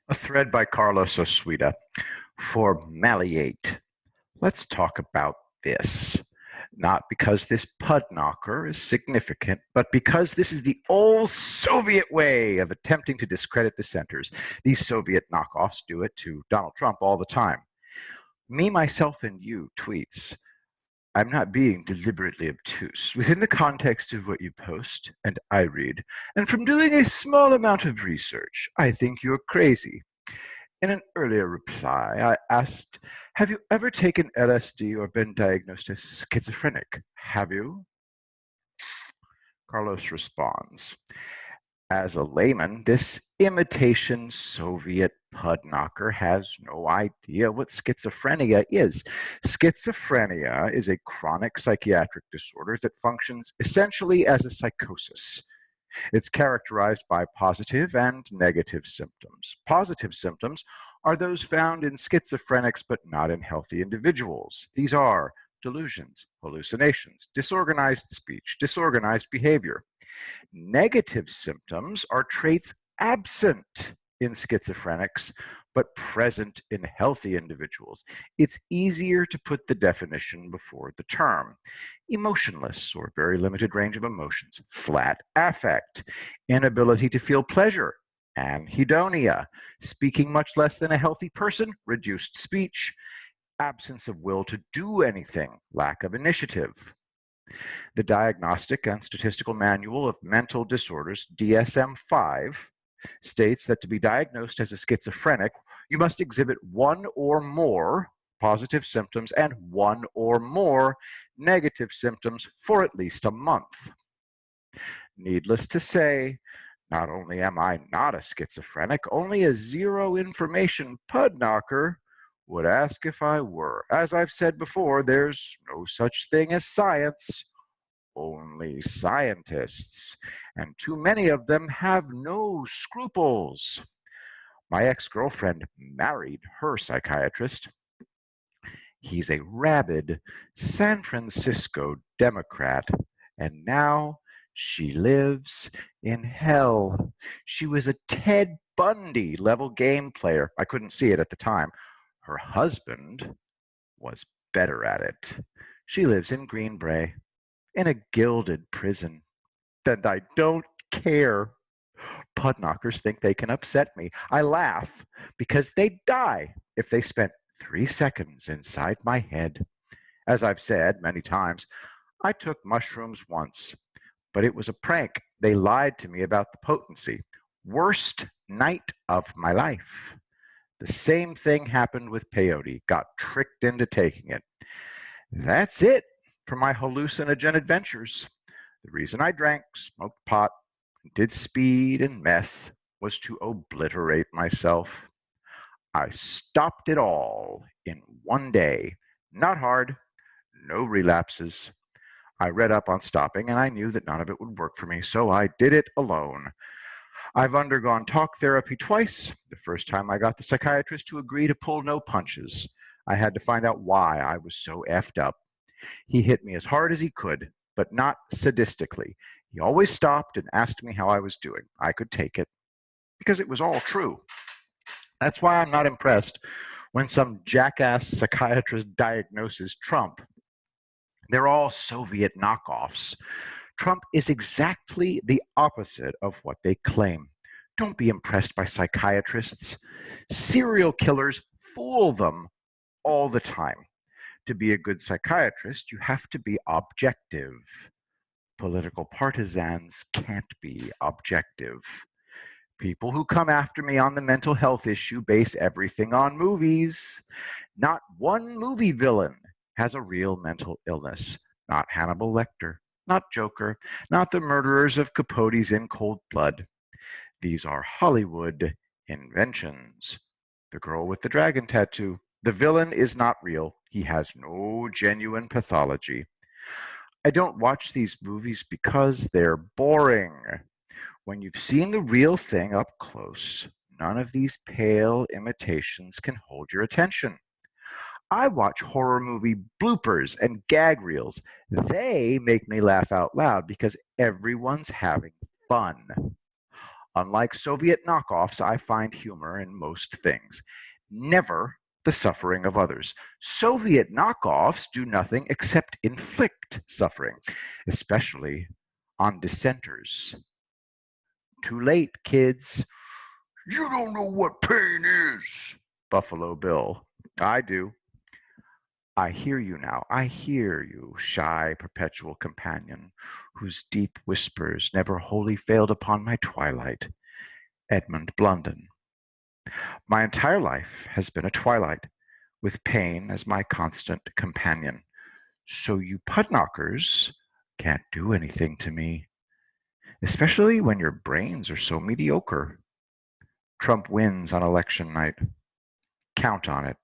A thread by Carlos Osuita. For malleate. Let's talk about this. Not because this pudknocker is significant, but because this is the old Soviet way of attempting to discredit dissenters. These Soviet knockoffs do it to Donald Trump all the time. Me, myself, and you tweets. I'm not being deliberately obtuse. Within the context of what you post and I read, and from doing a small amount of research, I think you're crazy. In an earlier reply, I asked, have you ever taken LSD or been diagnosed as schizophrenic? Have you? Carlos responds, as a layman, this imitation Soviet pudknocker has no idea what schizophrenia is. Schizophrenia is a chronic psychiatric disorder that functions essentially as a psychosis. It's characterized by positive and negative symptoms. Positive symptoms are those found in schizophrenics but not in healthy individuals. These are delusions, hallucinations, disorganized speech, disorganized behavior. Negative symptoms are traits absent in schizophrenics but present in healthy individuals. It's easier to put the definition before the term. Emotionless or very limited range of emotions, flat affect, inability to feel pleasure, anhedonia, speaking much less than a healthy person, reduced speech, absence of will to do anything, lack of initiative. The Diagnostic and Statistical Manual of Mental Disorders, DSM-5, states that to be diagnosed as a schizophrenic, you must exhibit one or more positive symptoms and one or more negative symptoms for at least a month. Needless to say, not only am I not a schizophrenic, only a zero information pudknocker would ask if I were. As I've said before, there's no such thing as science, only scientists, and too many of them have no scruples. My ex-girlfriend married her psychiatrist. He's a rabid San Francisco Democrat, and now she lives in hell. She was a Ted Bundy level game player. I couldn't see it at the time. Her husband was better at it. She lives in Green Bay, in a gilded prison. And I don't care. Pudknockers think they can upset me. I laugh because they'd die if they spent 3 seconds inside my head. As I've said many times, I took mushrooms once, but it was a prank. They lied to me about the potency. Worst night of my life. The same thing happened with peyote. Got tricked into taking it. That's it for my hallucinogen adventures. The reason I drank, smoked pot, did speed and meth was to obliterate myself. I stopped it all in one day. Not hard, no relapses. I read up on stopping and I knew that none of it would work for me, so I did it alone. I've undergone talk therapy twice. The first time I got the psychiatrist to agree to pull no punches. I had to find out why I was so effed up. He hit me as hard as he could, but not sadistically. He always stopped and asked me how I was doing. I could take it, because it was all true. That's why I'm not impressed when some jackass psychiatrist diagnoses Trump. They're all Soviet knockoffs. Trump is exactly the opposite of what they claim. Don't be impressed by psychiatrists. Serial killers fool them all the time. To be a good psychiatrist, you have to be objective. Political partisans can't be objective. People who come after me on the mental health issue base everything on movies. Not one movie villain has a real mental illness. Not Hannibal Lecter, not Joker, not the murderers of Capote's In Cold Blood. These are Hollywood inventions. The girl with the dragon tattoo. The villain is not real. He has no genuine pathology. I don't watch these movies because they're boring. When you've seen the real thing up close, none of these pale imitations can hold your attention. I watch horror movie bloopers and gag reels. They make me laugh out loud because everyone's having fun. Unlike Soviet knockoffs, I find humor in most things, never the suffering of others. Soviet knockoffs do nothing except inflict suffering, especially on dissenters. Too late, kids. You don't know what pain is, Buffalo Bill. I do. I hear you now. I hear you, shy, perpetual companion, whose deep whispers never wholly failed upon my twilight. Edmund Blunden. My entire life has been a twilight, with pain as my constant companion. So you pudknockers can't do anything to me, especially when your brains are so mediocre. Trump wins on election night. Count on it.